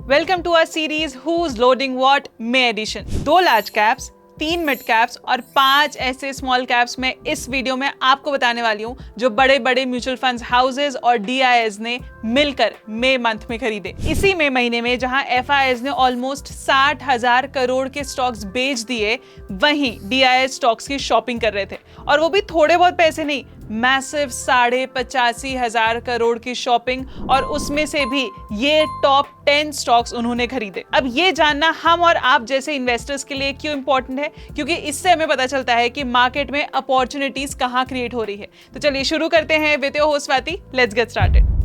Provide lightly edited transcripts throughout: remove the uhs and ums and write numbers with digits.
Welcome to our series who's loading what may edition. 2 large caps, 3 mid caps और 5 ऐसे small caps में इस video में आपको बताने वाली हूं जो बड़े बड़े म्यूचुअल फंड्स हाउसेज और डीआईएस ने मिलकर मई मंथ में खरीदे। इसी मई महीने में जहां एफआईआईज ने ऑलमोस्ट 60,000 करोड़ के स्टॉक्स बेच दिए, वहीं डीआईएस स्टॉक्स की शॉपिंग कर रहे थे, और वो भी थोड़े बहुत पैसे नहीं, मैसिव 85,000 करोड़ की शॉपिंग, और उसमें से भी ये टॉप 10 स्टॉक्स उन्होंने खरीदे। अब ये जानना हम और आप जैसे इन्वेस्टर्स के लिए क्यों इंपॉर्टेंट है, क्योंकि इससे हमें पता चलता है कि मार्केट में अपॉर्चुनिटीज कहां क्रिएट हो रही है। तो चलिए शुरू करते हैं with your host Swati. Let's get started.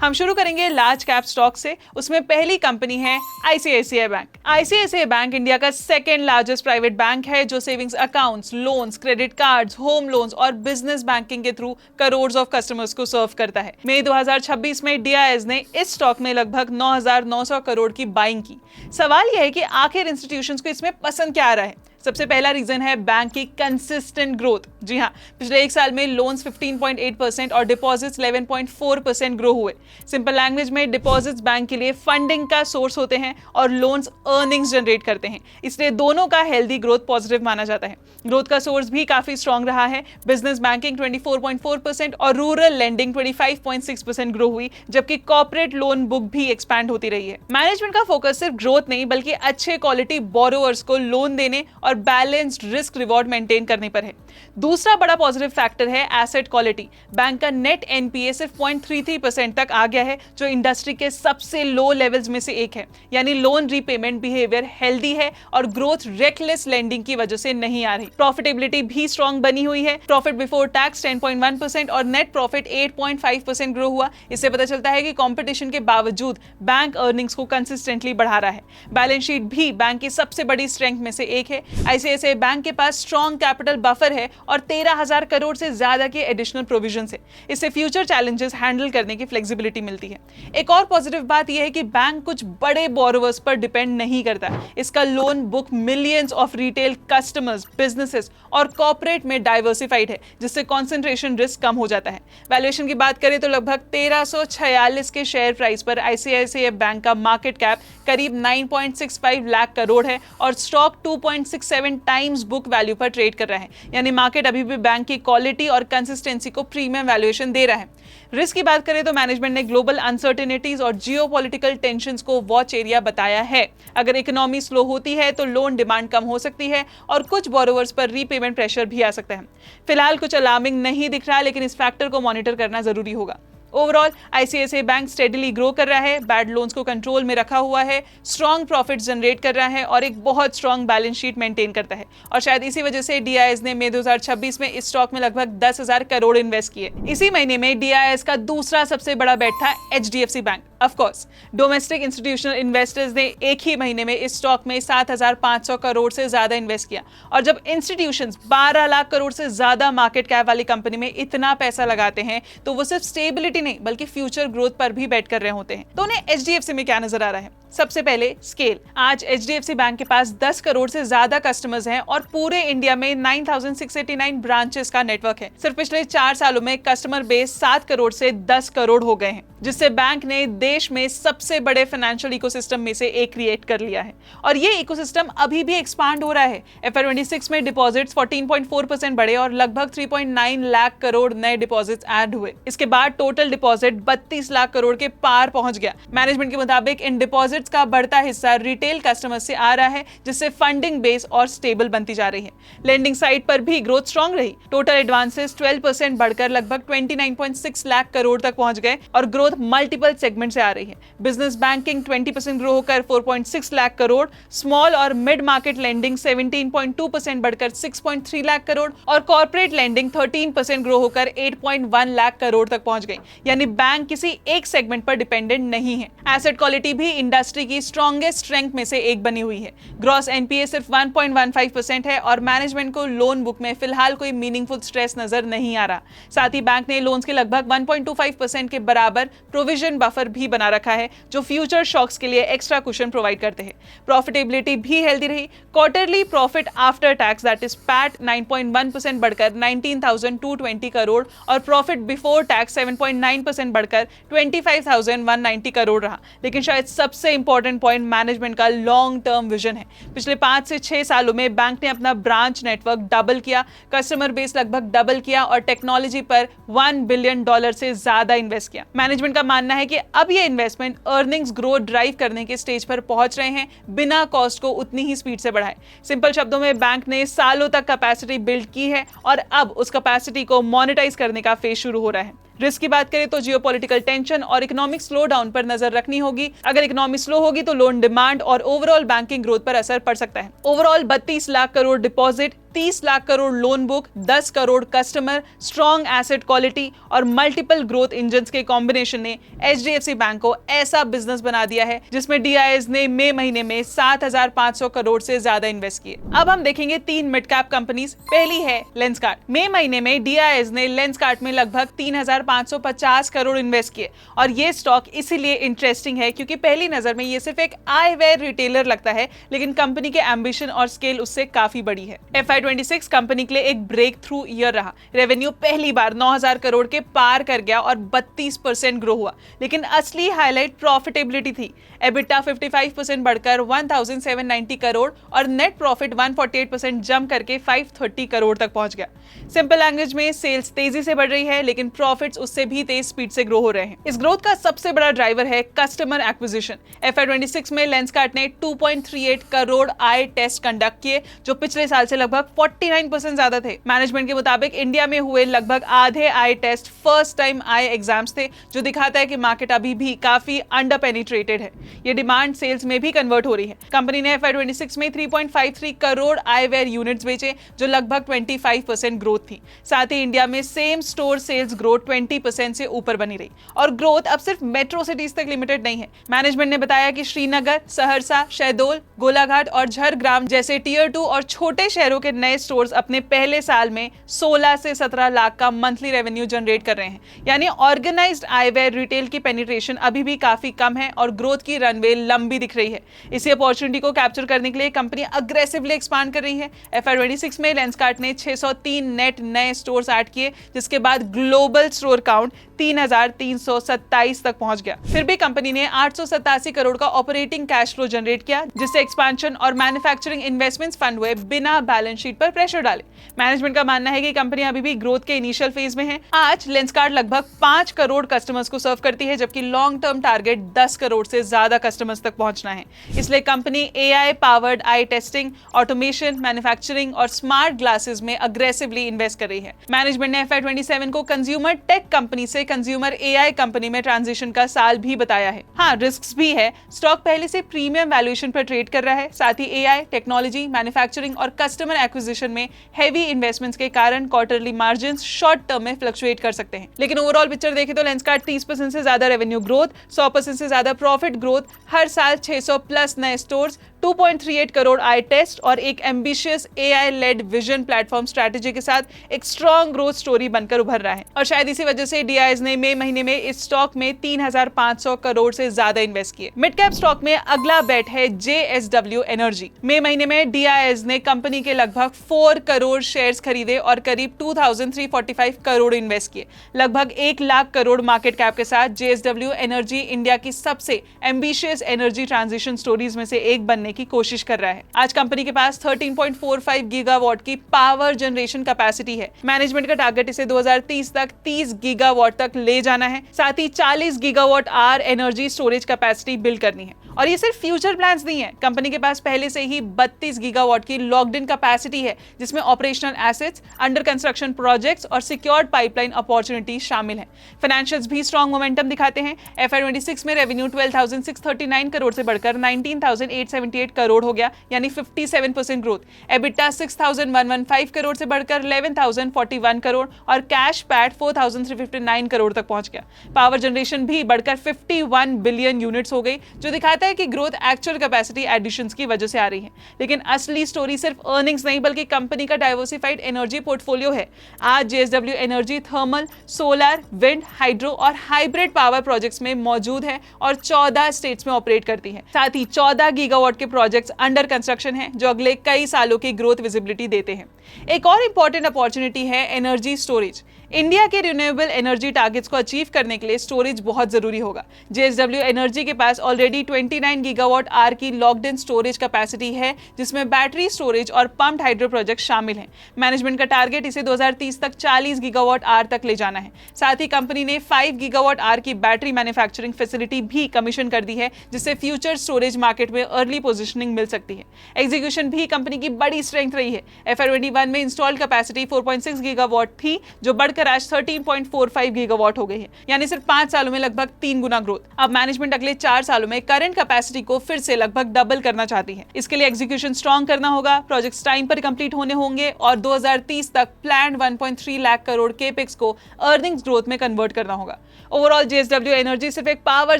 हम शुरू करेंगे लार्ज कैप स्टॉक से। उसमें पहली कंपनी है ICICI bank. ICICI bank India का सेकंड लार्जेस्ट प्राइवेट बैंक है जो savings accounts, loans, credit cards, home loans और बिजनेस बैंकिंग के थ्रू करोड़ ऑफ कस्टमर्स को सर्व करता है। मई 2026 में डीआईएस ने इस स्टॉक में लगभग 9,900 करोड़ की बाइंग की। सवाल यह है कि आखिर इंस्टीट्यूशंस को इसमें पसंद क्या आ रहा है। सबसे पहला रीजन है बैंक की कंसिस्टेंट ग्रोथ। जी हाँ, पिछले एक साल में लोन्स 15.8% और डिपॉजिट्स 11.4% ग्रो हुए। सिंपल लैंग्वेज में डिपॉजिट्स बैंक के लिए फंडिंग का सोर्स होते हैं और लोन्स अर्निंग्स जनरेट करते हैं, इसलिए दोनों का हेल्दी ग्रोथ पॉजिटिव माना जाता है। ग्रोथ का सोर्स भी काफी स्ट्रॉन्ग रहा है। बिजनेस बैंकिंग 24.4% और रूरल लेंडिंग 25.6% ग्रो हुई, जबकि कॉर्पोरेट लोन बुक भी एक्सपैंड होती रही है। मैनेजमेंट का फोकस सिर्फ ग्रोथ नहीं बल्कि अच्छे क्वालिटी बोरोवर्स को लोन देने और बैलेंस्ड रिस्क रिवॉर्ड मेंटेन करने पर है। दूसरा बड़ा पॉजिटिव फैक्टर है एसेट क्वालिटी। बैंक का नेट एनपीए सिर्फ 0.33% तक आ गया है, जो इंडस्ट्री के सबसे लो लेवल्स में से एक है। यानी लोन रीपेमेंट बिहेवियर हेल्दी है और ग्रोथ रेकलेस लेंडिंग की वजह से नहीं आ रही। प्रॉफिटेबिलिटी भी स्ट्रॉन्ग बनी हुई है। प्रॉफिट बिफोर टैक्स 10.1% और नेट प्रॉफिट 8.5% ग्रो हुआ। इससे पता चलता है कि कंपटीशन के बावजूद बैंक अर्निंग्स को कंसिस्टेंटली बढ़ा रहा है। बैलेंस शीट भी बैंक की सबसे बड़ी स्ट्रेंथ में से एक है। आईसीआईसीआई बैंक के पास स्ट्रॉन्ग कैपिटल बफर है और 13,000 करोड़ से ज्यादा के एडिशनल प्रोविजन है। इससे फ्यूचर चैलेंजेस हैंडल करने की फ्लेक्सिबिलिटी मिलती है। एक और पॉजिटिव बात यह है कि बैंक कुछ बड़े बोरोवर्स पर डिपेंड नहीं करता। इसका loan book millions of retail customers, businesses और कॉर्पोरेट में डाइवर्सिफाइड है, जिससे कॉन्सेंट्रेशन रिस्क कम हो जाता है। वैल्यूएशन की बात करें तो लगभग 1346 के शेयर प्राइस पर आईसीआईसीआई बैंक का मार्केट कैप करीब 9.65 लाख करोड़ है और स्टॉक 2.67 टाइम्स बुक वैल्यू पर ट्रेड कर रहा है। यानी मार्केट अभी भी बैंक की क्वालिटी और कंसिस्टेंसी को प्रीमियम वैल्यूएशन दे रहा है। रिस्क की बात करें तो मैनेजमेंट ने ग्लोबल अनसर्टेनिटीज और जियोपॉलिटिकल टेंशंस को वॉच एरिया बताया है। अगर इकोनॉमी स्लो होती है तो लोन डिमांड कम हो सकती है और कुछ बोरोवर्स पर रीपेमेंट प्रेशर भी आ सकता है। फिलहाल कुछ अलार्मिंग नहीं दिख रहा, लेकिन इस फैक्टर को मॉनिटर करना जरूरी होगा। Overall ICICI bank steadily grow कर रहा है, बैड लोन्स को कंट्रोल में रखा हुआ है, स्ट्रॉन्ग प्रॉफिट्स जनरेट कर रहा है और एक बहुत स्ट्रॉन्ग बैलेंस शीट मेंटेन करता है। और शायद इसी वजह से डीआईएस ने मई 2026 में इस स्टॉक में लगभग 10,000 करोड़ इन्वेस्ट किए। इसी महीने में डीआईएस का दूसरा सबसे बड़ा बेट था HDFC bank. Of course domestic institutional investors ने एक ही महीने में इस स्टॉक में 7,500 करोड़ से ज्यादा इन्वेस्ट किया, और जब इंस्टीट्यूशंस 12 लाख करोड़ से ज्यादा मार्केट कैप वाली कंपनी में इतना पैसा लगाते हैं तो वो सिर्फ स्टेबिलिटी नहीं बल्कि फ्यूचर ग्रोथ पर भी बेट कर रहे होते हैं। तो उन्हें एचडीएफसी में क्या नजर आ रहा है? सबसे पहले स्केल। आज एचडीएफसी बैंक के पास 10 करोड़ से ज्यादा कस्टमर्स हैं और पूरे इंडिया में 9,689 ब्रांचेस का नेटवर्क है। सिर्फ पिछले 4 सालों में कस्टमर बेस 7 करोड़ से 10 करोड़ हो गए हैं, जिससे बैंक ने देश में सबसे बड़े फाइनेंशियल इकोसिस्टम में से एक क्रिएट कर लिया है। और ये इकोसिस्टम अभी भी एक्सपांड हो रहा है। FY26 में डिपॉजिट्स 14.4% बढ़े और लगभग 3.9 लाख करोड़ नए डिपॉजिट्स ऐड हुए। इसके बाद टोटल डिपॉजिट 32 लाख करोड़ के पार पहुंच गया। मैनेजमेंट के मुताबिक इन डिपॉजिट्स का बढ़ता हिस्सा रिटेल कस्टमर से आ रहा है, जिससे फंडिंग बेस और स्टेबल बनती जा रही है। लेंडिंग साइड पर भी ग्रोथ स्ट्रॉन्ग रही। टोटल एडवांसेस 12% बढ़कर लगभग 29.6 लाख करोड़ तक पहुंच गए और ग्रोथ मल्टीपल सेगमेंट से आ रही है। बिजनेस बैंकिंग 20% ग्रो होकर 4.6 लाख करोड़, स्मॉल और मिड मार्केट लेंडिंग 17.2% बढ़कर 6.3 लाख करोड़ और कॉर्पोरेट लेंडिंग 13% ग्रो होकर 8.1 लाख करोड़ तक पहुंच गई। यानी बैंक किसी एक सेगमेंट पर डिपेंडेंट नहीं है। एसेट क्वालिटी भी इंडस्ट्री की स्ट्रॉन्गेस्ट स्ट्रेंथ में से एक बनी हुई है। ग्रॉस एनपीए सिर्फ 1.15% है और मैनेजमेंट को लोन बुक में फिलहाल कोई मीनिंगफुल स्ट्रेस नजर नहीं आ रहा। साथ ही बैंक ने लोन्स के लगभग 1.25% के बराबर प्रोविजन बफर भी भी बना रखा है जो फ्यूचर शॉक्स के लिए एक्स्ट्रा कुशन प्रोवाइड करते हैं। प्रॉफिटेबिलिटी भी हेल्दी रही। Quarterly profit after tax that is PAT 9.1% बढ़कर 19,220 करोड़ और प्रॉफिट बिफोर टैक्स 7.9% बढ़कर 25,190 करोड़ रहा। लेकिन शायद सबसे इंपॉर्टेंट पॉइंट मैनेजमेंट का लॉन्ग टर्म विजन है। पिछले 5 से 6 सालों में बैंक ने अपना ब्रांच नेटवर्क डबल किया, कस्टमर बेस लगभग डबल किया और टेक्नोलॉजी पर $1 बिलियन से ज्यादा इन्वेस्ट किया। मैनेजमेंट का मानना है कि अब ये इन्वेस्टमेंट अर्निंग्स ग्रोथ ड्राइव करने के स्टेज पर पहुंच रहे हैं बिना कॉस्ट को उतनी ही स्पीड से बढ़ाए। सिंपल शब्दों में बैंक ने सालों तक कैपेसिटी बिल्ड की है और अब उस कैपेसिटी को मोनेटाइज करने का फेज शुरू हो रहा है। रिस्क की बात करें तो जियोपॉलिटिकल टेंशन और इकोनॉमिक स्लो डाउन पर नजर रखनी होगी। अगर इकोनॉमी स्लो होगी तो लोन डिमांड और ओवरऑल बैंकिंग ग्रोथ पर असर पड़ सकता है। Overall 32 lakh crore deposit, 30 lakh crore loan book, 10 crore customer, strong asset quality और मल्टीपल ग्रोथ इंजन्स के कॉम्बिनेशन ने HDFC बैंक को ऐसा बिजनेस बना दिया है जिसमें DIS ने मई महीने में 7,500 करोड़ से ज्यादा इन्वेस्ट किए। अब हम देखेंगे 3 मिड कैप कंपनीज। पहली है लेंसकार्ट। मई महीने में DIS ने लेंसकार्ट में लगभग 3,550 करोड़ इन्वेस्ट किए और ये स्टॉक इसीलिए इंटरेस्टिंग है क्योंकि पहली नजर में ये सिर्फ एक आईवेयर रिटेलर लगता है, लेकिन कंपनी के एम्बिशन और स्केल उससे काफी बड़ी है। FY26 कंपनी के लिए एक ब्रेक थ्रू ईयर रहा। रेवेन्यू पहली बार 9,000 करोड़ के पार कर गया और 32% ग्रो हुआ, लेकिन असली हाईलाइट प्रॉफिटेबिलिटी थी। EBITDA 55% बढ़कर 1,790 करोड़ और नेट प्रॉफिट 148% जंप करके 530 करोड़ तक पहुंच गया। सिंपल लैंग्वेज में सेल्स तेजी से बढ़ रही है, लेकिन प्रॉफिट्स उससे भी तेज स्पीड से ग्रो हो रहे हैं। इस ग्रोथ का सबसे बड़ा ड्राइवर है कस्टमर एक्विजिशन। FY26 में लेंसकार्ट ने 2.38 करोड़ आई टेस्ट कंडक्ट किए, जो पिछले साल से लगभग 49% ज्यादा थे। मैनेजमेंट के मुताबिक इंडिया में हुए लगभग आधे I test first time I exams थे, जो दिखाता है कि मार्केट अभी भी काफी अंडर पेनिट्रेटेड है। ये डिमांड सेल्स में भी कन्वर्ट हो रही है। कंपनी ने FY26 में 3.53 करोड़ आईवेयर यूनिट्स बेचे, जो लगभग 25% ग्रोथ थी। साथ ही इंडिया में सेम स्टोर सेल्स ग्रोथ 20% से ऊपर बनी रही और ग्रोथ अब सिर्फ मेट्रो सिटीज तक लिमिटेड नहीं है। मैनेजमेंट ने बताया कि श्रीनगर, सहरसा, शहडोल, गोलाघाट और झरग्राम जैसे टियर 2 और छोटे शहरों के नए स्टोर्स अपने पहले साल में 16 से 17 लाख का मंथली रेवेन्यू जनरेट कर रहे हैं। यानी ऑर्गेनाइज्ड आईवेयर रिटेल की पेनिट्रेशन अभी भी काफी कम है और ग्रोथ की रनवे लंबी दिख रही है। इसी अपॉर्चुनिटी को कैप्चर करने के लिए कंपनी अग्रेसिवली एक्सपांड कर रही है। FY26 में लेंसकार्ट ने 603 नेट नए स्टोर्स ऐड किए, जिसके बाद ग्लोबल स्टोर काउंट 3,327 तक पहुंच गया। फिर भी कंपनी ने 887 करोड़ का ऑपरेटिंग कैश फ्लो जनरेट किया, जिससे एक्सपेंशन और मैन्युफैक्चरिंग इन्वेस्टमेंट्स फंड हुए बिना बैलेंस शीट पर प्रेशर डाले। मैनेजमेंट का मानना है कि कंपनी अभी भी ग्रोथ के इनिशियल फेज में है। आज लेंसकार्ट लगभग 5 करोड़ कस्टमर्स को सर्व करती है, जबकि लॉन्ग टर्म टारगेट 10 करोड़ से ज्यादा कस्टमर्स तक पहुंचना है। इसलिए कंपनी AI पावर्ड आई टेस्टिंग, ऑटोमेशन, मैन्युफैक्चरिंग और स्मार्ट ग्लासेस में अग्रेसिवली इन्वेस्ट कर रही है। मैनेजमेंट ने FY27 को कंज्यूमर टेक कंपनी से कंज्यूमर AI कंपनी में ट्रांजिशन का साल भी बताया है। हाँ, रिस्क भी है। स्टॉक पहले से प्रीमियम वैल्यूएशन पर ट्रेड कर रहा है। साथ ही AI, टेक्नोलॉजी, मैन्युफैक्चरिंग और कस्टमर एक्विजिशन में हेवी इन्वेस्टमेंट्स के कारण क्वार्टरली मार्जिन शॉर्ट टर्म में फ्लक्चुएट कर सकते हैं। लेकिन ओवरऑल पिक्चर देखें तो लेंसकार्ट 30% से ज्यादा रेवेन्यू ग्रोथ, 100% से ज्यादा प्रॉफिट ग्रोथ, हर साल 600 प्लस नए स्टोर्स, 2.38 करोड़ आई टेस्ट और एक ambitious AI led vision platform strategy के साथ एक स्ट्रॉन्ग ग्रोथ स्टोरी बनकर उभर रहा है। और शायद इसी वजह से DIS ने मई महीने में इस स्टॉक में 3,500 करोड़ से ज्यादा इन्वेस्ट किए। मिड कैप स्टॉक में अगला बेट है JSW एनर्जी। मई महीने में DIS ने कंपनी के लगभग 4 करोड़ शेयर्स खरीदे और करीब 2,345 करोड़ इन्वेस्ट किए। लगभग 1 लाख करोड़ मार्केट कैप के साथ JSW एनर्जी इंडिया की सबसे एम्बिशियस एनर्जी ट्रांजिशन स्टोरीज में से एक बनने की कोशिश कर रहा है। आज कंपनी के पास 13.45 गीगावाट की पावर जनरेशन कैपेसिटी है। मैनेजमेंट का टारगेट इसे 2030 तक 30 गीगावाट तक ले जाना है। साथ ही 40 gigawatt hour energy storage capacity build करनी है। और ये सिर्फ फ्यूचर प्लान्स नहीं है, कंपनी के पास पहले से ही 32 गीगावाट की लॉक्ड इन कैपेसिटी है, जिसमें operational assets, under construction projects और सिक्योर्ड पाइपलाइन अपॉर्चुनिटी शामिल है। फाइनेंशियल्स भी स्ट्रॉन्ग मोमेंटम दिखाते हैं। FY26 में रेवेन्यू 12,639 करोड़ से बढ़कर 19,878 1,148 करोड़ हो गया, यानी 57% ग्रोथ। एबिटा 6,115 करोड़ से बढ़कर 11,041 करोड़ और कैश पैट 4,359 करोड़ तक पहुंच गया। पावर जनरेशन भी बढ़कर 51 बिलियन यूनिट्स हो गई, जो दिखाता है कि ग्रोथ एक्चुअल कैपेसिटी एडिशंस की वजह से आ रही है। लेकिन असली स्टोरी सिर्फ अर्निंग्स नहीं बल्कि कंपनी का डाइवर्सिफाइड एनर्जी पोर्टफोलियो है। आज JSW energy thermal, solar, wind, hydro और हाइब्रिड पावर प्रोजेक्ट्स में मौजूद है और 14 स्टेट्स में ऑपरेट करती है। साथ ही 14 गीगावाट के प्रोजेक्ट्स अंडर कंस्ट्रक्शन हैं, जो अगले कई सालों की ग्रोथ विजिबिलिटी देते हैं। एक और इंपॉर्टेंट अपॉर्चुनिटी है एनर्जी स्टोरेज। इंडिया के रिन्यूएबल एनर्जी टारगेट्स को अचीव करने के लिए स्टोरेज बहुत जरूरी होगा। जेएसडब्ल्यू एनर्जी के पास ऑलरेडी 29 गीगावाट आर की लॉक्ड इन स्टोरेज कैपेसिटी है, जिसमें बैटरी स्टोरेज और पम्प्ड हाइड्रो प्रोजेक्ट शामिल हैं। मैनेजमेंट का टारगेट इसे 2030 तक 40 गीगावाट आर तक ले जाना है। साथ ही कंपनी ने 5 गीगावाट आर की बैटरी मैन्युफैक्चरिंग फैसिलिटी भी कमीशन कर दी है, जिससे फ्यूचर स्टोरेज मार्केट में अर्ली पोजीशनिंग मिल सकती है। एग्जीक्यूशन भी कंपनी की बड़ी स्ट्रेंथ रही है। FY21 में इंस्टॉल्ड कैपेसिटी 4.6 गीगावाट थी, जो बढ़कर आज 13.45 गीगावाट हो गई है, यानी सिर्फ 5 सालों में लगभग 3 गुना ग्रोथ। अब मैनेजमेंट अगले 4 सालों में करंट कैपेसिटी को फिर से लगभग डबल करना चाहती है। इसके लिए एग्जीक्यूशन स्ट्रॉन्ग करना होगा, प्रोजेक्ट्स टाइम पर कंप्लीट होने होंगे और 2030 तक प्लान्ड 1.3 लाख करोड़ केपेक्स को अर्निंग्स ग्रोथ में कन्वर्ट करना होगा। ओवरऑल जेएसडब्ल्यू एनर्जी सिर्फ एक पावर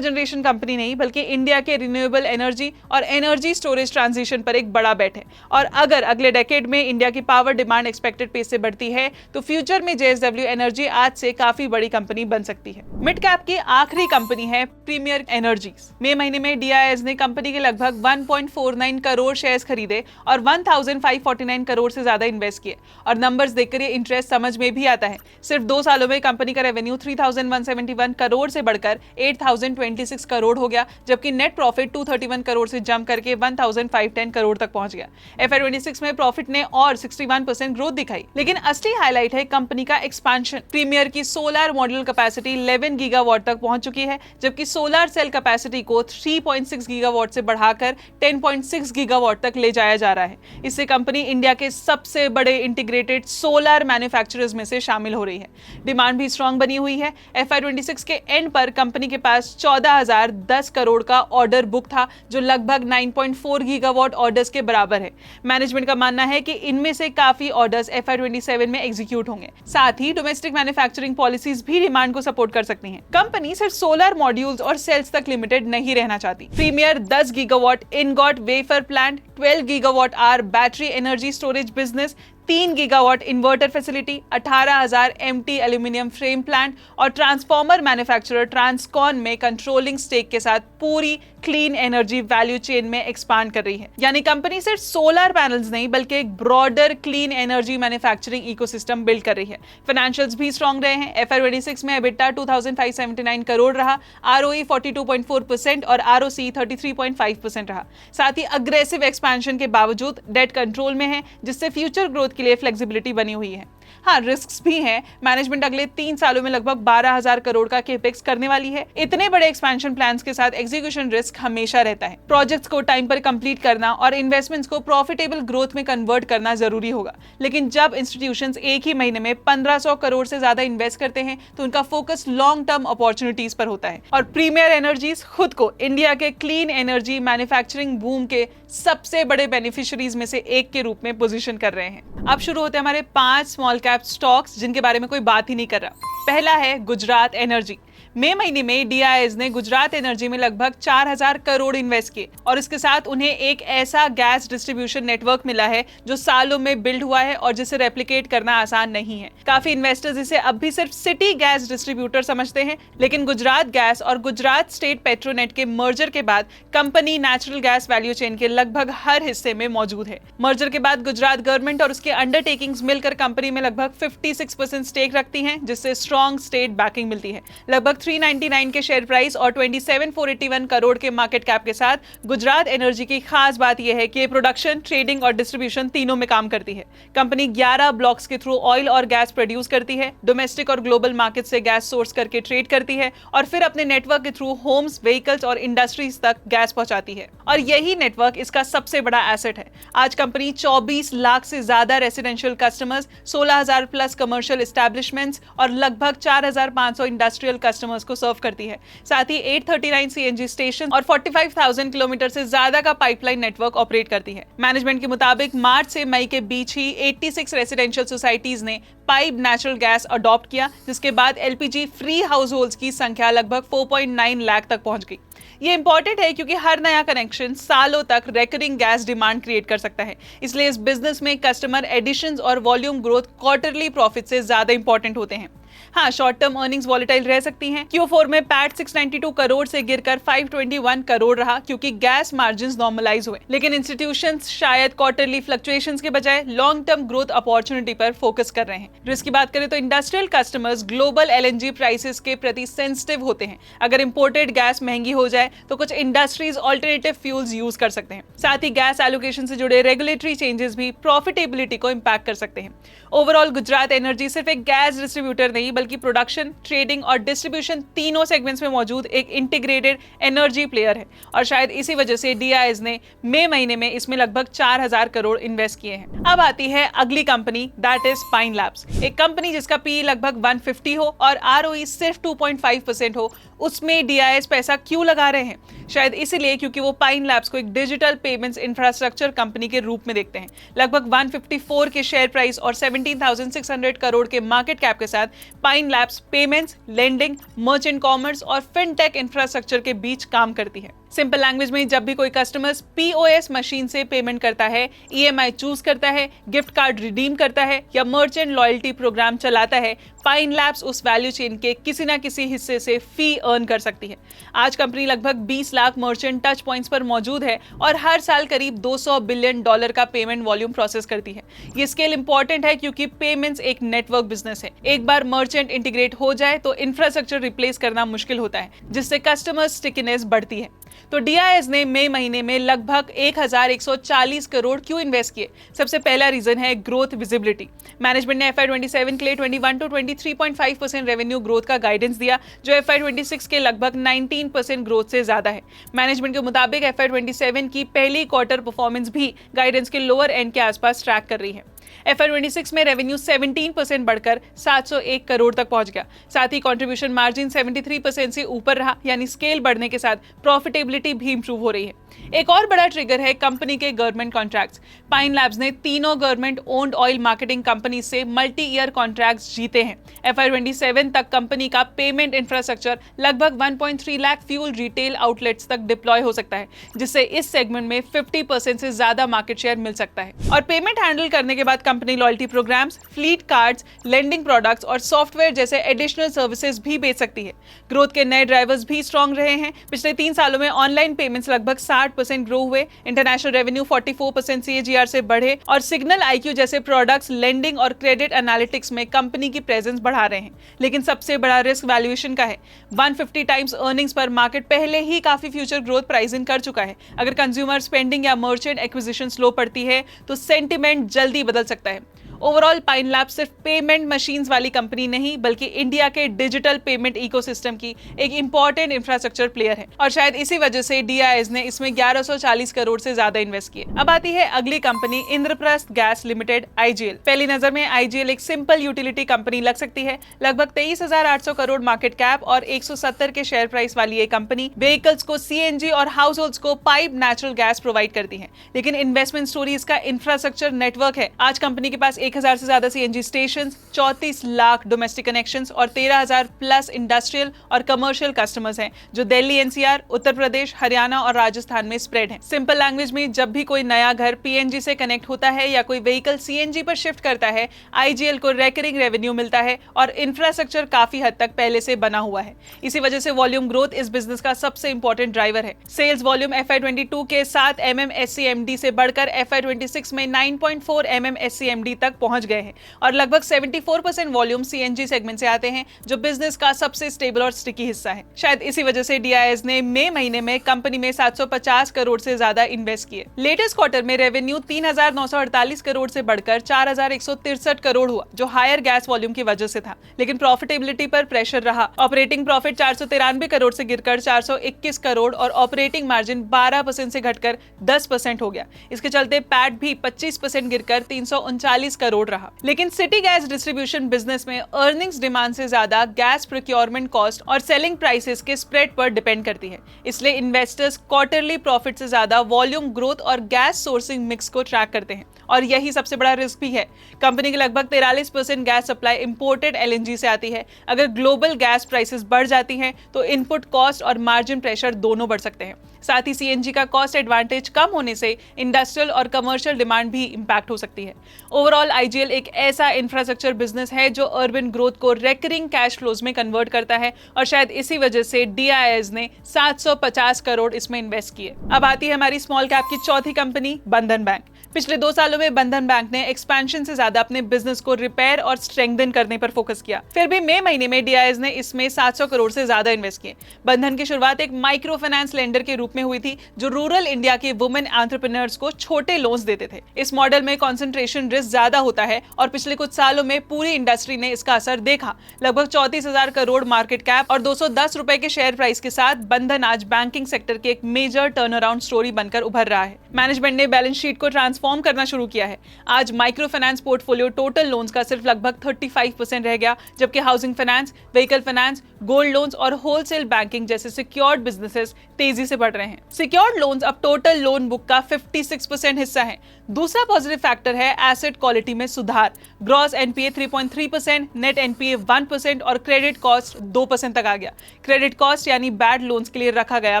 जनरेशन कंपनी नहीं बल्कि इंडिया के रिन्यूएबल एनर्जी और एनर्जी स्टोरेज ट्रांजिशन पर एक बड़ा बेट है। और अगर अगले डेकेड में इंडिया की पावर डिमांड एक्सपेक्टेड पेस से बढ़ती है तो फ्यूचर में जेएसडब्ल्यू एनर्जी आज से काफी बड़ी कंपनी बन सकती है। मिड कैप की आखिरी कंपनी है प्रीमियर एनर्जीज। मई महीने में डीआईएस ने कंपनी के लगभग 1.49 करोड़ शेयर्स खरीदे और 1,549 करोड़ से ज्यादा इन्वेस्ट किए। और नंबर्स देखकर ये इंटरेस्ट समझ में भी आता है। सिर्फ 2 सालों में कंपनी का रेवेन्यू 3,171 करोड़ से बढ़कर 8,026 करोड़ हो गया, जबकि नेट प्रॉफिट 231 करोड़ से जंप करके 1,510 करोड़ तक पहुंच गया। FY26 में प्रॉफिट ने और 61% ग्रोथ दिखाई। लेकिन असली हाईलाइट है कंपनी का एक्सपेंशन। प्रीमियर की सोलर मॉड्यूल कैपेसिटी 11 गीगावाट तक पहुंच चुकी है, जबकि सोलर सेल कैपेसिटी को 3.6 गीगावाट से बढ़ाकर 10.6 गीगावाट तक ले जाया जा रहा है। इससे कंपनी इंडिया के सबसे बड़े इंटीग्रेटेड सोलर मैन्युफैक्चरर्स में से शामिल हो रही है। डिमांड भी स्ट्रांग बनी हुई है। FY26 के एंड पर कंपनी के पास 14,010 करोड़ का ऑर्डर बुक था, जो लगभग 9.4 गीगावाट ऑर्डर्स के बराबर है। मैनेजमेंट का मानना है कि इनमें से काफी ऑर्डर्स FY27 में एग्जीक्यूट होंगे। साथ ही डोमेस्टिक मैन्युफैक्चरिंग पॉलिसीज भी डिमांड को सपोर्ट कर सकती हैं। कंपनी सिर्फ सोलर मॉड्यूल्स और सेल्स तक लिमिटेड नहीं रहना चाहती। Premier 10 gigawatt ingot wafer plant, 12 gigawatt hour battery energy storage business, 3 gigawatt inverter facility, 18,000 MT aluminium frame plant और ट्रांसफॉर्मर मैन्युफैक्चरर ट्रांसकॉन में कंट्रोलिंग स्टेक के साथ पूरी क्लीन एनर्जी वैल्यू चेन में एक्सपांड कर रही है। यानी कंपनी सिर्फ सोलर पैनल्स नहीं बल्कि एक broader clean energy manufacturing ecosystem build कर रही है। फाइनेंशियल्स भी स्ट्रांग रहे हैं। FY26 में एबिटा 2,579 करोड़ रहा, ROE 42.4% और ROC 33.5% रहा। साथ ही अग्रेसिव एक्सपेंशन के बावजूद डेट कंट्रोल में है, जिससे फ्यूचर ग्रोथ के लिए फ्लेक्सिबिलिटी बनी हुई है। हाँ, रिस्क्स भी हैं। मैनेजमेंट अगले 3 सालों में लगभग 12,000 करोड़ का केपेक्स करने वाली है। इतने बड़े एक्सपेंशन प्लान्स के साथ एग्जीक्यूशन रिस्क हमेशा रहता है। प्रोजेक्ट्स को टाइम पर कंप्लीट करना और इन्वेस्टमेंट्स को प्रॉफिटेबल ग्रोथ में कन्वर्ट करना जरूरी होगा। लेकिन जब इंस्टीट्यूशंस एक ही महीने में 1,500 करोड़ से ज्यादा इन्वेस्ट करते हैं तो उनका फोकस लॉन्ग टर्म अपॉर्चुनिटीज पर होता है। और प्रीमियर एनर्जीज खुद को इंडिया के क्लीन एनर्जी मैन्युफैक्चरिंग बूम के सबसे बड़े बेनिफिशियरीज में से एक के रूप में पोजीशन कर रहे हैं। अब शुरू होते हैं हमारे 5 स्मॉल कैप स्टॉक्स जिनके बारे में कोई बात ही नहीं कर रहा। पहला है गुजरात एनर्जी। मई महीने में डीआईएस ने गुजरात एनर्जी में लगभग 4,000 करोड़ इन्वेस्ट किए और इसके साथ उन्हें एक ऐसा गैस डिस्ट्रीब्यूशन नेटवर्क मिला है जो सालों में बिल्ड हुआ है और जिसे रेप्लिकेट करना आसान नहीं है। काफी इन्वेस्टर्स इसे अब भी सिर्फ सिटी गैस डिस्ट्रीब्यूटर समझते हैं, लेकिन गुजरात गैस और गुजरात स्टेट पेट्रोनेट के मर्जर के बाद company natural gas value chain के लगभग हर हिस्से में मौजूद है। मर्जर के बाद गुजरात गवर्नमेंट और उसके अंडरटेकिंग्स मिलकर कंपनी में लगभग 56% स्टेक रखती हैं, जिससे स्ट्रॉन्ग स्टेट बैकिंग मिलती है। लगभग 399 के शेयर प्राइस और 27,481 करोड़ के मार्केट कैप के साथ गुजरात एनर्जी की खास बात यह है कि ये प्रोडक्शन, ट्रेडिंग और डिस्ट्रीब्यूशन तीनों में काम करती है। कंपनी 11 ब्लॉक्स के थ्रू ऑयल और गैस प्रोड्यूस करती है, डोमेस्टिक और ग्लोबल मार्केट से गैस सोर्स करके ट्रेड करती है और फिर अपने नेटवर्क के थ्रू होम्स, व्हीकल्स और इंडस्ट्रीज तक गैस पहुंचाती है। और यही नेटवर्क इसका सबसे बड़ा एसेट है। आज कंपनी 24 लाख से ज्यादा residential customers, 16,000 plus commercial establishments और लगभग 4,500 इंडस्ट्रियल कस्टमर्स कस्टमर्स को सर्व करती है। साथ ही 839 सीएनजी स्टेशन और 45,000 किलोमीटर से ज्यादा का पाइपलाइन नेटवर्क ऑपरेट करती है। मैनेजमेंट के मुताबिक मार्च से मई के बीच ही 86 रेसिडेंशियल सोसाइटीज ने पाइप नेचुरल गैस अडॉप्ट किया, जिसके बाद एलपीजी फ्री हाउस होल्ड्स की संख्या लगभग 4.9 लाख तक पहुंच गई। ये इंपॉर्टेंट है क्योंकि हर नया कनेक्शन सालों तक रिकरिंग गैस डिमांड क्रिएट कर सकता है। इसलिए इस बिजनेस में कस्टमर एडिशंस और वॉल्यूम ग्रोथ क्वार्टरली प्रॉफिट से ज्यादा इंपॉर्टेंट होते हैं। हाँ, शॉर्ट टर्म अर्निंग्स वॉलेटाइल रह सकती हैं। Q4 में पैट 692 करोड़ से गिरकर 521 करोड़ रहा क्योंकि गैस मार्जिन्स नॉर्मलाइज हुए। लेकिन इंस्टीट्यूशंस शायद क्वार्टरली फ्लक्चुएशंस के बजाय लॉन्ग टर्म ग्रोथ अपॉर्चुनिटी पर फोकस कर रहे हैं। रिस्क की बात करें तो industrial customers global LNG prices के प्रति सेंसिटिव होते हैं। अगर इंपोर्टेड गैस महंगी हो जाए तो कुछ इंडस्ट्रीज ऑल्टरनेटिव फ्यूल्स यूज कर सकते हैं। साथ ही गैस एलोकेशन से जुड़े रेगुलेटरी चेंजेस भी प्रॉफिटेबिलिटी को इंपैक्ट कर सकते हैं। ओवरऑल गुजरात एनर्जी सिर्फ एक गैस डिस्ट्रीब्यूटर नहीं बल्कि प्रोडक्शन, ट्रेडिंग और डिस्ट्रीब्यूशन तीनों सेगमेंट्स में मौजूद एक इंटीग्रेटेड एनर्जी प्लेयर है और शायद इसी वजह से डीआईएस ने मई महीने में इसमें लगभग 4,000 करोड़ इन्वेस्ट किए हैं। अब आती है अगली company, that is pine labs. एक कंपनी जिसका पी लगभग 150 हो और आरओई सिर्फ 2.5% हो, उसमें डीआईएस पैसा क्यों लगा रहे हैं? शायद इसीलिए क्योंकि वो पाइन लैब्स को एक डिजिटल पेमेंट्स इंफ्रास्ट्रक्चर कंपनी के रूप में देखते हैं। लगभग 154 के शेयर प्राइस और 17,600 करोड़ के मार्केट कैप के साथ pine labs payments, lending, merchant commerce और फिनटेक इंफ्रास्ट्रक्चर के बीच काम करती है। सिंपल लैंग्वेज में जब भी कोई कस्टमर्स पीओएस मशीन से पेमेंट करता है, ईएमआई चूज करता है, गिफ्ट कार्ड रिडीम करता है या मर्चेंट लॉयल्टी प्रोग्राम चलाता है, पाइन लैब्स उस वैल्यू चेन के किसी ना किसी हिस्से से फी अर्न कर सकती है। आज कंपनी लगभग 20 लाख मर्चेंट टच पॉइंट्स पर मौजूद है और हर साल करीब $200 बिलियन का पेमेंट वॉल्यूम प्रोसेस करती है। ये स्केल इंपॉर्टेंट है क्योंकि पेमेंट्स एक नेटवर्क बिजनेस है। एक बार मर्चेंट इंटीग्रेट हो जाए तो इंफ्रास्ट्रक्चर रिप्लेस करना मुश्किल होता है, जिससे कस्टमर स्टिकीनेस बढ़ती है। तो डीआईएस ने मई महीने में लगभग 1,140 करोड़ क्यों इन्वेस्ट किए? सबसे पहला रीजन है ग्रोथ विजिबिलिटी। मैनेजमेंट ने FY27 के लिए 21 to 23.5% रेवेन्यू ग्रोथ का गाइडेंस दिया, जो FY26 के लगभग 19% ग्रोथ से ज्यादा है। मैनेजमेंट के मुताबिक FY27 की पहली क्वार्टर परफॉर्मेंस भी गाइडेंस के लोअर एंड के आसपास ट्रैक कर रही है। FY26 में रेवेन्यू 17% बढ़कर 701 करोड़ तक पहुंच गया। साथ ही कंट्रीब्यूशन मार्जिन 73% से ऊपर रहा, यानी स्केल बढ़ने के साथ प्रॉफिटेबिलिटी भी इंप्रूव हो रही है। एक और बड़ा ट्रिगर है कंपनी के गवर्नमेंट कॉन्ट्रैक्ट्स। पाइन लैब्स ने तीनों government owned oil marketing company से मल्टी ईयर कॉन्ट्रैक्ट्स जीते हैं। FY27 तक कंपनी का पेमेंट इंफ्रास्ट्रक्चर लगभग 1.3 लाख फ्यूल रिटेल आउटलेट्स तक डिप्लॉय हो सकता है, जिससे इस सेगमेंट में 50% से ज्यादा मार्केट शेयर मिल सकता है। और पेमेंट हैंडल करने के बाद company loyalty programs, fleet cards, lending products और सॉफ्टवेयर जैसे एडिशनल सर्विसेज भी बेच सकती है। ग्रोथ के नए ड्राइवर्स भी स्ट्रॉन्ग रहे हैं। पिछले 3 सालों में ऑनलाइन पेमेंट्स लगभग 60% ग्रो हुए, इंटरनेशनल रेवेन्यू 44% CAGR से बढ़े और सिग्नल IQ जैसे प्रोडक्ट्स लेंडिंग और क्रेडिट एनालिटिक्स में कंपनी की प्रेजेंस बढ़ा रहे हैं। लेकिन सबसे बड़ा रिस्क वैल्यूएशन का है। 150 टाइम्स अर्निंग्स पर मार्केट पहले ही काफी फ्यूचर ग्रोथ प्राइसिंग कर चुका है। अगर कंज्यूमर स्पेंडिंग या मर्चेंट एक्विजिशन स्लो पड़ती है तो सेंटिमेंट जल्दी बदल सकता है। ओवरऑल पाइन लैब सिर्फ पेमेंट मशीन्स वाली कंपनी नहीं बल्कि इंडिया के डिजिटल पेमेंट इकोसिस्टम की एक इंपॉर्टेंट इंफ्रास्ट्रक्चर प्लेयर है और शायद इसी वजह से डीआईएस ने इसमें 1140 करोड़ से ज्यादा इन्वेस्ट किए। अब आती है अगली company, Indraprastha gas limited IGL। पहली नजर में IGL एक सिंपल यूटिलिटी कंपनी लग सकती है। लगभग 23,800 करोड़ मार्केट कैप और 170 के शेयर प्राइस वाली ये कंपनी व्हीकल्स को CNG और हाउस होल्ड्स को पाइप नेचुरल गैस प्रोवाइड करती है। लेकिन इन्वेस्टमेंट स्टोरी इसका इंफ्रास्ट्रक्चर नेटवर्क है। आज कंपनी के पास 1,000 से ज्यादा CNG station, 34 lakh domestic connections और 13,000 प्लस इंडस्ट्रियल और कमर्शियल कस्टमर्स हैं, जो दिल्ली NCR, उत्तर प्रदेश, हरियाणा और राजस्थान में स्प्रेड हैं। सिंपल लैंग्वेज में जब भी कोई नया घर PNG से कनेक्ट होता है या कोई व्हीकल CNG पर शिफ्ट करता है, IGL को रिकरिंग रेवेन्यू मिलता है और इंफ्रास्ट्रक्चर काफी हद तक पहले से बना हुआ है। इसी वजह से वॉल्यूम ग्रोथ इस बिजनेस का सबसे इंपॉर्टेंट ड्राइवर है। सेल्स वॉल्यूम FY22 के 7 mm SCMD से बढ़कर FY26 में 9.4 mm SCMD तक पहुंच गए हैं और लगभग 74% वॉल्यूम CNG सेगमेंट से आते हैं, जो बिजनेस का सबसे स्टेबल और स्टिकी हिस्सा है। शायद इसी वजह से डीआईएस ने मई महीने में कंपनी में 750 करोड़ से ज्यादा इन्वेस्ट किए। लेटेस्ट क्वार्टर में रेवेन्यू 3,948 करोड़ से बढ़कर 4,163 करोड़ हुआ, जो हायर गैस वॉल्यूम की वजह से था। लेकिन प्रॉफिटेबिलिटी पर प्रेशर रहा। ऑपरेटिंग प्रॉफिट 493 करोड़ से गिरकर 421 करोड़ और ऑपरेटिंग मार्जिन 12% से घटकर 10% हो गया। इसके चलते पैट भी 25% गिरकर 339 करोड़ रहा। लेकिन सिटी गैस डिस्ट्रीब्यूशन बिजनेस में अर्निंग्स डिमांड से ज्यादा गैस प्रोक्योरमेंट कॉस्ट और सेलिंग प्राइसेस के स्प्रेड पर डिपेंड करती है। इसलिए इन्वेस्टर्स क्वार्टरली प्रॉफिट से ज्यादा वॉल्यूम ग्रोथ और गैस सोर्सिंग मिक्स को ट्रैक करते हैं, और यही सबसे बड़ा रिस्क भी है। कंपनी की लगभग 43% गैस सप्लाई इंपोर्टेड एलएनजी से आती है। अगर ग्लोबल गैस प्राइसेस बढ़ जाती हैं तो इनपुट कॉस्ट और मार्जिन प्रेशर दोनों बढ़ सकते हैं। साथ ही सीएनजी का कॉस्ट एडवांटेज कम होने से इंडस्ट्रियल और कमर्शियल डिमांड भी इंपैक्ट हो सकती है। ओवरऑल आईजीएल एक ऐसा इंफ्रास्ट्रक्चर बिजनेस है जो अर्बन ग्रोथ को रेकरिंग कैश फ्लोज में कन्वर्ट करता है, और शायद इसी वजह से डीआईएस ने 750 करोड़ इसमें इन्वेस्ट किए। अब आती है हमारी स्मॉल कैप की चौथी कंपनी, बंधन बैंक। पिछले 2 सालों में बंधन बैंक ने एक्सपेंशन से ज्यादा अपने बिजनेस को रिपेयर और स्ट्रेंथन करने पर फोकस किया। फिर भी मई महीने में डीआईएस ने इसमें 700 करोड़ से ज्यादा इन्वेस्ट किए। बंधन की शुरुआत एक माइक्रो फाइनेंस लेंडर के रूप में हुई थी, जो रूरल इंडिया के वुमेन एंटरप्रेन्योर्स को छोटे लोन्स देते थे। इस मॉडल में कंसंट्रेशन रिस्क ज्यादा होता है, और पिछले कुछ सालों में पूरी इंडस्ट्री ने इसका असर देखा। लगभग 34,000 करोड़ मार्केट कैप और 210 रुपए के शेयर प्राइस के साथ बंधन आज बैंकिंग सेक्टर के एक मेजर टर्न अराउंड स्टोरी बनकर उभर रहा है। मैनेजमेंट ने बैलेंस शीट को ट्रांसफॉर्म करना शुरू किया है। आज micro finance portfolio total loans का सिर्फ लगभग 35% रह गया, जबकि housing finance, vehicle finance, gold loans और होलसेल बैंकिंग जैसे सिक्योर्ड बिजनेसेस तेजी से बढ़ रहे हैं। सिक्योर्ड लोन्स अब टोटल लोन बुक का 56% हिस्सा है। दूसरा पॉजिटिव फैक्टर है एसेट क्वालिटी में सुधार। ग्रॉस एनपीए 3.3%, नेट एनपीए 1% और क्रेडिट कॉस्ट 2% तक आ गया। क्रेडिट कॉस्ट यानी बैड लोन्स के लिए रखा गया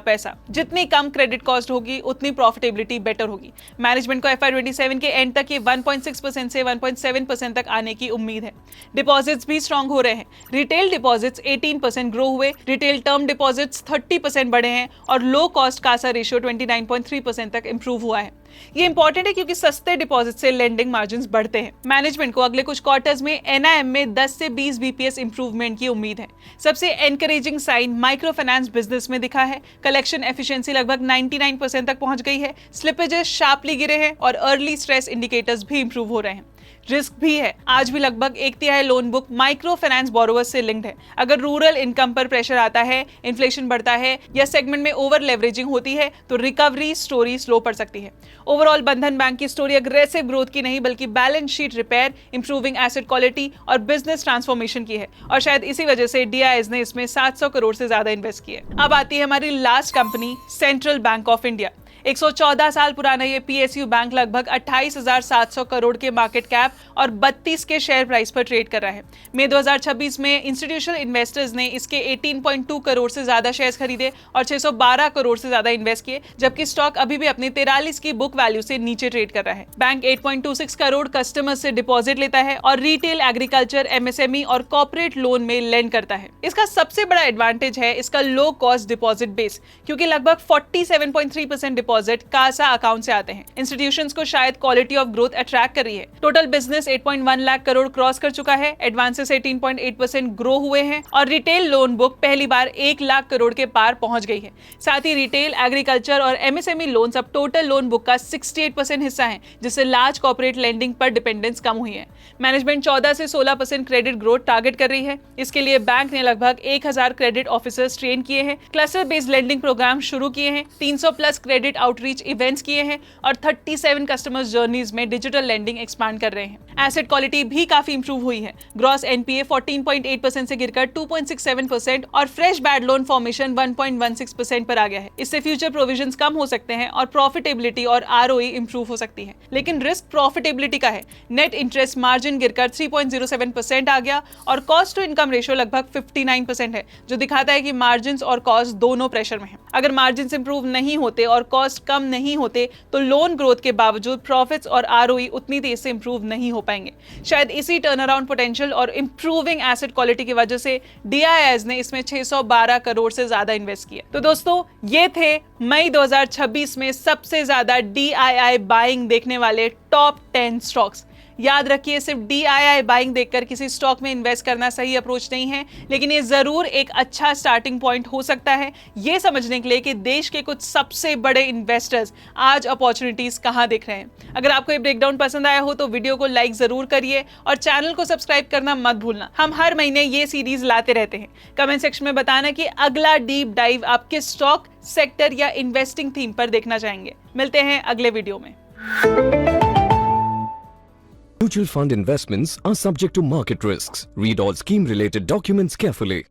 पैसा। जितनी कम क्रेडिट कॉस्ट होगी उतनी प्रॉफिटेबिलिटी बेटर होगी। मैनेजमेंट को FY27 के एंड तक ये 1.6% से 1.7% तक आने की उम्मीद है। डिपॉजिट्स भी स्ट्रांग हो रहे हैं। रिटेल डिपॉजिट्स 18% ग्रो हुए, रिटेल टर्म डिपॉजिट्स 30% बढ़े हैं, और लो कॉस्ट कासा रेशियो 29.3% तक इंप्रूव हुआ है। ये इंपॉर्टेंट है क्योंकि सस्ते डिपॉजिट से लेंडिंग मार्जिन्स बढ़ते हैं। मैनेजमेंट को अगले कुछ क्वार्टर्स में एनआईएम में 10 से 20 बीपीएस इंप्रूवमेंट की उम्मीद है। सबसे encouraging sign micro finance business में दिखा है। कलेक्शन एफिशिएंसी लगभग 99% तक पहुंच गई है। स्लिपेजेस शार्पली गिरे हैं और अर्ली स्ट्रेस इंडिकेटर्स भी इंप्रूव हो रहे हैं। रिस्क भी है। आज भी लगभग 1/3 loan book micro finance borrowers से लिंक्ड है। अगर रूरल इनकम पर प्रेशर आता है, इन्फ्लेशन बढ़ता है या सेगमेंट में ओवर लेवरेजिंग होती है तो रिकवरी स्टोरी स्लो पड़ सकती है। ओवरऑल बंधन बैंक की स्टोरी अग्रेसिव ग्रोथ की नहीं बल्कि balance sheet repair, improving asset quality और बिजनेस ट्रांसफॉर्मेशन की है, और शायद इसी वजह से डीआईएस ने इसमें 700 करोड़ से ज्यादा इन्वेस्ट किए। अब आती है हमारी last company, central bank of India. 114 साल पुराना ये पीएसयू बैंक लगभग 28,700 करोड़ के मार्केट कैप और 32 के शेयर प्राइस पर ट्रेड कर रहा है। मई 2026 में इंस्टीट्यूशनल इन्वेस्टर्स ने इसके 18.2 करोड़ से ज्यादा शेयर्स खरीदे और 612 करोड़ से ज्यादा इन्वेस्ट किए, जबकि स्टॉक अभी भी अपनी 43 की बुक वैल्यू से नीचे ट्रेड कर रहा है। बैंक 8.26 करोड़ कस्टमर से डिपॉजिट लेता है और रिटेल, एग्रीकल्चर, एमएसएमई और कॉर्पोरेट लोन में लेंड करता है। इसका सबसे बड़ा एडवांटेज है इसका लो कॉस्ट डिपॉजिट बेस, क्योंकि लगभग 47.3% डिपॉजिट कासा अकाउंट से आते हैं। इंस्टीट्यूशंस को शायद क्वालिटी ऑफ ग्रोथ अट्रैक्ट कर रही है। Total business 8.1 lakh crore cross कर चुका है, एडवांसेस 18.8% ग्रो हुए हैं और रिटेल लोन बुक पहली बार 1 लाख करोड़ के पार पहुंच गई है। साथ ही रिटेल, एग्रीकल्चर और एमएसएमई लोन्स अब टोटल लोन बुक का 68% हिस्सा है, जिससे लार्ज कॉर्पोरेट लेंडिंग पर डिपेंडेंस कम हुई है। मैनेजमेंट 14 से 16% क्रेडिट ग्रोथ टारगेट कर रही है। इसके लिए बैंक ने लगभग 1000 क्रेडिट ऑफिसर्स ट्रेन किए हैं, क्लस्टर बेस्ड लेंडिंग प्रोग्राम शुरू किए हैं, 300 प्लस क्रेडिट आउटरीच इवेंट्स किए हैं और 37 कस्टमर्स जर्नीज में डिजिटल लेंडिंग एक्सपांड कर रहे हैं। एसेट क्वालिटी भी काफी इंप्रूव हुई है। ग्रॉस एनपीए 14.8% से गिरकर 2.67% और फ्रेश बैड लोन फॉर्मेशन 1.16% पर आ गया है। इससे फ्यूचर प्रोविजंस कम हो सकते हैं और प्रॉफिटेबिलिटी और आरओई इंप्रूव हो सकती है। लेकिन रिस्क प्रॉफिटेबिलिटी का है। नेट इंटरेस्ट मार्जिन गिरकर 3.07% आ गया और कॉस्ट टू इनकम रेशियो लगभग 59% है, जो दिखाता है कि मार्जिन और कॉस्ट दोनों प्रेशर में है। अगर मार्जिन इंप्रूव नहीं होते और कॉस्ट कम नहीं होते तो लोन ग्रोथ के बावजूद प्रॉफिट्स और आरओई उतनी तेज से इंप्रूव नहीं हो पाएंगे। शायद इसी टर्न अराउंड पोटेंशियल और इंप्रूविंग एसेट क्वालिटी की वजह से डीआईएस ने इसमें 612 करोड़ से ज्यादा इन्वेस्ट किया। तो दोस्तों, ये थे मई 2026 में सबसे ज्यादा डीआईआई बाइंग देखने वाले टॉप 10 स्टॉक्स। याद रखिए, सिर्फ डीआईआई बाइंग देखकर किसी स्टॉक में इन्वेस्ट करना सही अप्रोच नहीं है, लेकिन ये जरूर एक अच्छा स्टार्टिंग पॉइंट हो सकता है ये समझने के लिए कि देश के कुछ सबसे बड़े इन्वेस्टर्स आज अपॉर्चुनिटीज कहां देख रहे हैं। अगर आपको ये ब्रेकडाउन पसंद आया हो तो वीडियो को लाइक जरूर करिए और चैनल को सब्सक्राइब करना मत भूलना। हम हर महीने ये सीरीज लाते रहते हैं। कमेंट सेक्शन में बताना कि अगला डीप डाइव आप किस स्टॉक, सेक्टर या इन्वेस्टिंग थीम पर देखना चाहेंगे। मिलते हैं अगले वीडियो में। Mutual fund investments are subject to market risks. Read all scheme related documents carefully.